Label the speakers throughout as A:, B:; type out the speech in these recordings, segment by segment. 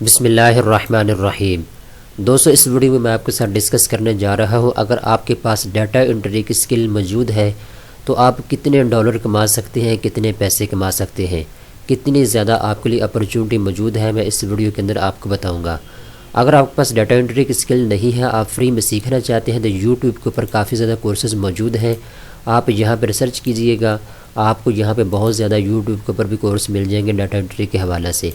A: बिस्मिल्लाहिर्रहमानिर्रहीम। दोस्तों, इस वीडियो में मैं आपके साथ डिस्कस करने जा रहा हूं, अगर आपके पास डाटा एंट्री की स्किल मौजूद है तो आप कितने डॉलर कमा सकते हैं, कितने पैसे कमा सकते हैं, कितनी ज़्यादा आपके लिए अपॉर्चुनिटी मौजूद है, मैं इस वीडियो के अंदर आपको बताऊंगा। अगर आपके पास डाटा एंट्री की स्किल नहीं है, आप फ्री में सीखना चाहते हैं तो यूट्यूब के ऊपर काफ़ी ज़्यादा कोर्सेज़ मौजूद हैं। आप यहाँ पर रिसर्च कीजिएगा, आपको यहाँ पे बहुत ज़्यादा यूट्यूब के ऊपर भी कोर्स मिल जाएंगे डाटा एंट्री के हवाले से।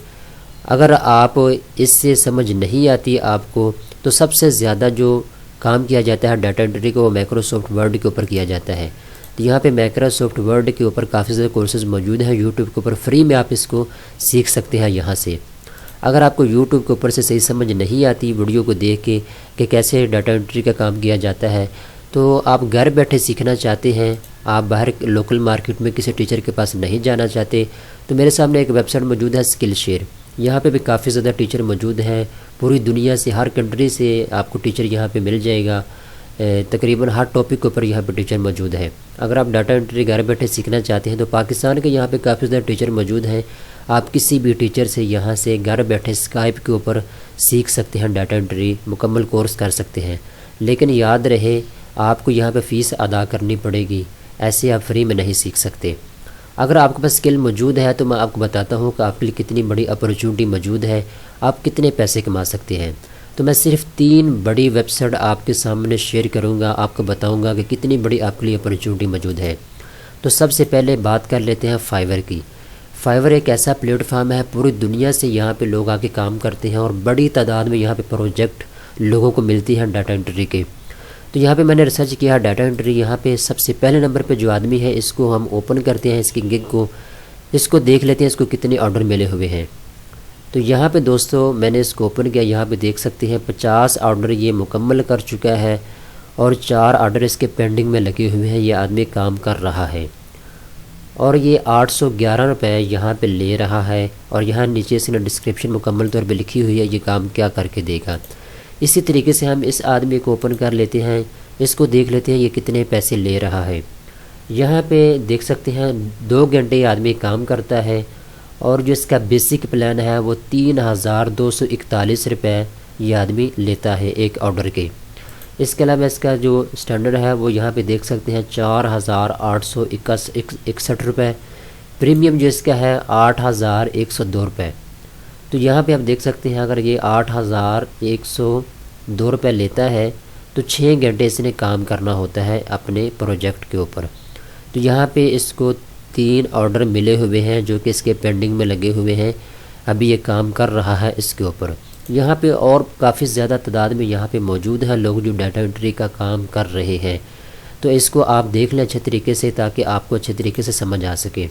A: अगर आप इससे समझ नहीं आती आपको, तो सबसे ज़्यादा जो काम किया जाता है डाटा एंट्री को, वो माइक्रोसॉफ्ट वर्ड के ऊपर किया जाता है। तो यहाँ पे माइक्रोसॉफ्ट वर्ड के ऊपर काफ़ी ज़्यादा कोर्सेज मौजूद हैं यूट्यूब के ऊपर, फ्री में आप इसको सीख सकते हैं यहाँ से। अगर आपको यूट्यूब के ऊपर से सही समझ नहीं आती वीडियो को देख के कि कैसे डाटा एंट्री का काम किया जाता है, तो आप घर बैठे सीखना चाहते हैं, आप बाहर लोकल मार्केट में किसी टीचर के पास नहीं जाना चाहते, तो मेरे सामने एक वेबसाइट मौजूद है स्किल शेयर। यहाँ पे भी काफ़ी ज़्यादा टीचर मौजूद हैं, पूरी दुनिया से, हर कंट्री से आपको टीचर यहाँ पे मिल जाएगा। तकरीबन हर टॉपिक के ऊपर यहाँ पे टीचर मौजूद है। अगर आप डाटा एंट्री घर बैठे सीखना चाहते हैं तो पाकिस्तान के यहाँ पे काफ़ी ज़्यादा टीचर मौजूद हैं। आप किसी भी टीचर से यहाँ से घर बैठे स्काइप के ऊपर सीख सकते हैं, डाटा एंट्री मुकम्मल कोर्स कर सकते हैं। लेकिन याद रहे, आपको यहाँ पर फ़ीस अदा करनी पड़ेगी, ऐसे आप फ्री में नहीं सीख सकते। अगर आपके पास स्किल मौजूद है तो मैं आपको बताता हूँ कि आपके लिए कितनी बड़ी अपॉर्चुनिटी मौजूद है, आप कितने पैसे कमा सकते हैं। तो मैं सिर्फ 3 बड़ी वेबसाइट आपके सामने शेयर करूँगा, आपको बताऊँगा कि कितनी बड़ी आपके लिए अपॉर्चुनिटी मौजूद है। तो सबसे पहले बात कर लेते हैं फाइवर की। फाइवर एक ऐसा प्लेटफॉर्म है, पूरी दुनिया से यहाँ पे लोग आके काम करते हैं और बड़ी तादाद में यहाँ पे प्रोजेक्ट लोगों को मिलती हैं डाटा एंट्री के। तो यहाँ पे मैंने रिसर्च किया डाटा एंट्री, यहाँ पे सबसे पहले नंबर पे जो आदमी है, इसको हम ओपन करते हैं, इसकी गिग को, इसको देख लेते हैं इसको कितने ऑर्डर मिले हुए हैं। तो यहाँ पे दोस्तों मैंने इसको ओपन किया, यहाँ पे देख सकते हैं 50 ऑर्डर ये मुकम्मल कर चुका है और 4 ऑर्डर इसके पेंडिंग में लगे हुए हैं। ये आदमी काम कर रहा है और ये 811 रुपये यहाँ पे ले रहा है। और यहाँ नीचे इसने डिस्क्रिप्शन मुकम्मल तौर पे लिखी हुई है, ये काम क्या करके देगा। इसी तरीके से हम इस आदमी को ओपन कर लेते हैं, इसको देख लेते हैं ये कितने पैसे ले रहा है। यहाँ पे देख सकते हैं 2 घंटे आदमी काम करता है और जो इसका बेसिक प्लान है वो 3241 रुपये ये आदमी लेता है एक ऑर्डर के। इसके अलावा इसका जो स्टैंडर्ड है वो यहाँ पे देख सकते हैं 4861 रुपये। प्रीमियम जो इसका है 8102 रुपये। तो यहाँ पे आप देख सकते हैं अगर ये 8102 रुपये लेता है तो 6 घंटे इसने काम करना होता है अपने प्रोजेक्ट के ऊपर। तो यहाँ पे इसको 3 ऑर्डर मिले हुए हैं जो कि इसके पेंडिंग में लगे हुए हैं, अभी ये काम कर रहा है इसके ऊपर। यहाँ पे और काफ़ी ज़्यादा तादाद में यहाँ पे मौजूद हैं लोग जो डाटा एंट्री का काम कर रहे हैं। तो इसको आप देख लें अच्छे तरीके से, ताकि आपको अच्छे तरीके से समझ आ सके।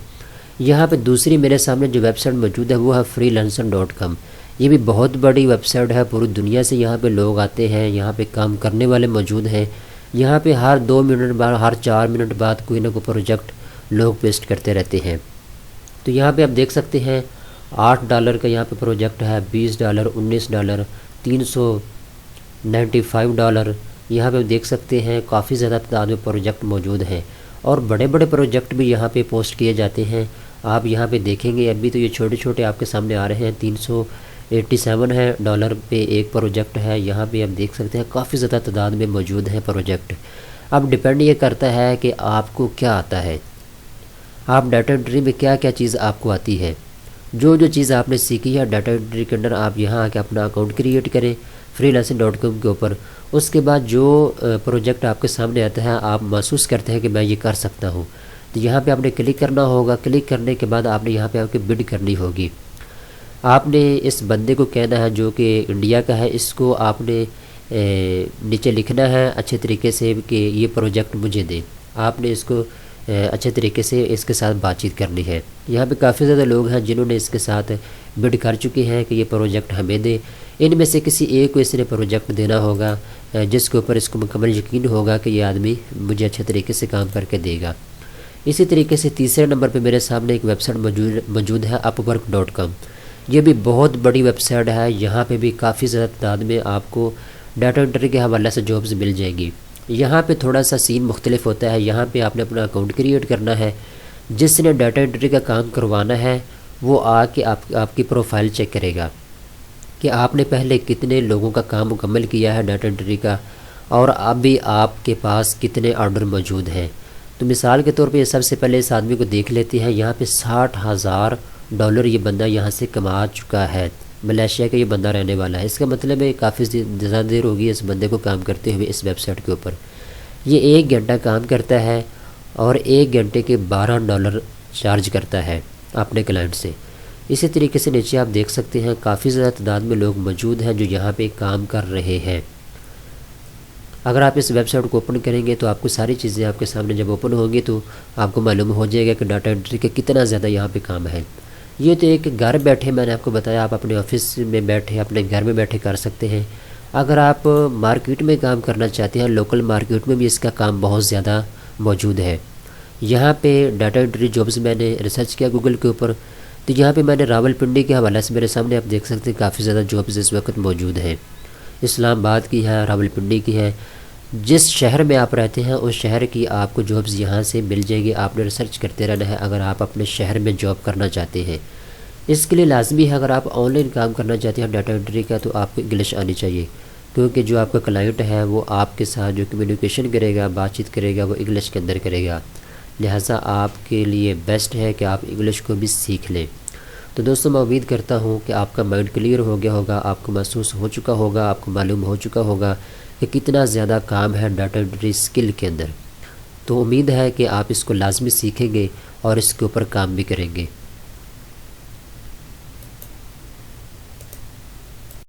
A: यहाँ पे दूसरी मेरे सामने जो वेबसाइट मौजूद है वो है freelancer.com। ये भी बहुत बड़ी वेबसाइट है, पूरी दुनिया से यहाँ पे लोग आते हैं, यहाँ पे काम करने वाले मौजूद हैं। यहाँ पे हर 2 मिनट बाद, हर 4 मिनट बाद कोई ना कोई प्रोजेक्ट लोग पेस्ट करते रहते हैं। तो यहाँ पे आप देख सकते हैं $8 का यहाँ पे प्रोजेक्ट है, $20, $19, $395। यहाँ पे देख सकते हैं काफ़ी ज़्यादा तादाद में प्रोजेक्ट मौजूद हैं और बड़े बड़े प्रोजेक्ट भी यहाँ पे पोस्ट किए जाते हैं। आप यहाँ पे देखेंगे अभी तो ये छोटे छोटे आपके सामने आ रहे हैं। $387 है डॉलर पे एक प्रोजेक्ट है। यहाँ पे आप देख सकते हैं काफ़ी ज़्यादा तादाद में मौजूद है प्रोजेक्ट। अब डिपेंड ये करता है कि आपको क्या आता है, आप डाटा एंट्री में क्या क्या चीज़ आपको आती है। जो जो चीज़ आपने सीखी है डाटा एंट्री के अंदर, आप यहाँ आके अपना अकाउंट क्रिएट करें freelancer.com के ऊपर। उसके बाद जो प्रोजेक्ट आपके सामने आता है, आप महसूस करते हैं कि मैं ये कर सकता हूँ, तो यहाँ पे आपने क्लिक करना होगा। क्लिक करने के बाद आपने यहाँ पे आपकी बिड करनी होगी। आपने इस बंदे को कहना है जो कि इंडिया का है, इसको आपने नीचे लिखना है अच्छे तरीके से कि ये प्रोजेक्ट मुझे दे। आपने इसको अच्छे तरीके से इसके साथ बातचीत करनी है। यहाँ पे काफ़ी ज़्यादा लोग हैं जिन्होंने इसके साथ बिड कर चुके हैं कि ये प्रोजेक्ट हमें दे। इनमें से किसी एक को इसने प्रोजेक्ट देना होगा जिसके ऊपर इसको मुकम्मल यकीन होगा कि ये आदमी मुझे अच्छे तरीके से काम करके देगा। इसी तरीके से तीसरे नंबर पे मेरे सामने एक वेबसाइट मौजूद है upwork.com। ये भी बहुत बड़ी वेबसाइट है, यहाँ पे भी काफ़ी ज़्यादा तादाद में आपको डाटा एंट्री के हवाले से जॉब्स मिल जाएगी। यहाँ पे थोड़ा सा सीन मुख्तलिफ होता है। यहाँ पे आपने अपना अकाउंट क्रिएट करना है, जिसने डाटा एंट्री का काम करवाना है वो आके आपकी प्रोफाइल चेक करेगा। कि आपने पहले कितने लोगों का काम मुकम्मल किया है डाटा एंट्री का, और अभी आपके पास कितने ऑर्डर मौजूद हैं। तो मिसाल के तौर पे सबसे पहले इस आदमी को देख लेते हैं। यहाँ पे $60,000 ये बंदा यहाँ से कमा चुका है। मलेशिया का ये बंदा रहने वाला है। इसका मतलब है काफ़ी ज़्यादा देर होगी इस बंदे को काम करते हुए इस वेबसाइट के ऊपर। ये 1 घंटा काम करता है और 1 घंटे के $12 चार्ज करता है अपने क्लाइंट से। इसी तरीके से नीचे आप देख सकते हैं काफ़ी ज़्यादा तादाद में लोग मौजूद हैं जो यहाँ पे काम कर रहे हैं। अगर आप इस वेबसाइट को ओपन करेंगे तो आपको सारी चीज़ें आपके सामने जब ओपन होंगी तो आपको मालूम हो जाएगा कि डाटा एंट्री का कितना ज़्यादा यहाँ पे काम है। ये तो एक घर बैठे मैंने आपको बताया, आप अपने ऑफिस में बैठे अपने घर में बैठे कर सकते हैं। अगर आप मार्केट में काम करना चाहते हैं, लोकल मार्केट में भी इसका काम बहुत ज़्यादा मौजूद है। यहाँ पे डाटा एंट्री जॉब्स मैंने रिसर्च किया गूगल के ऊपर, तो यहाँ पे मैंने रावलपिंडी के हवाले से मेरे सामने आप देख सकते हैं काफ़ी ज़्यादा जॉब्स इस वक्त मौजूद हैं। इस्लामाबाद की है, रावलपिंडी की है। जिस शहर में आप रहते हैं उस शहर की आपको जॉब्स यहाँ से मिल जाएगी। आपने रिसर्च करते रहना है अगर आप अपने शहर में जॉब करना चाहते हैं। इसके लिए लाजमी है अगर आप ऑनलाइन काम करना चाहते हैं डाटा एंट्री का तो आपको इंग्लिश आनी चाहिए, क्योंकि जो आपका क्लाइंट है वो आपके साथ जो कम्युनिकेशन करेगा, बातचीत करेगा, वो इंग्लिश के अंदर करेगा। लिहाजा आपके लिए बेस्ट है कि आप इंग्लिश को भी सीख लें। तो दोस्तों मैं उम्मीद करता हूँ कि आपका माइंड क्लियर हो गया होगा, आपको महसूस हो चुका होगा, आपको मालूम हो चुका होगा कि कितना ज़्यादा काम है डाटा एंट्री स्किल के अंदर। तो उम्मीद है कि आप इसको लाजमी सीखेंगे और इसके ऊपर काम भी करेंगे।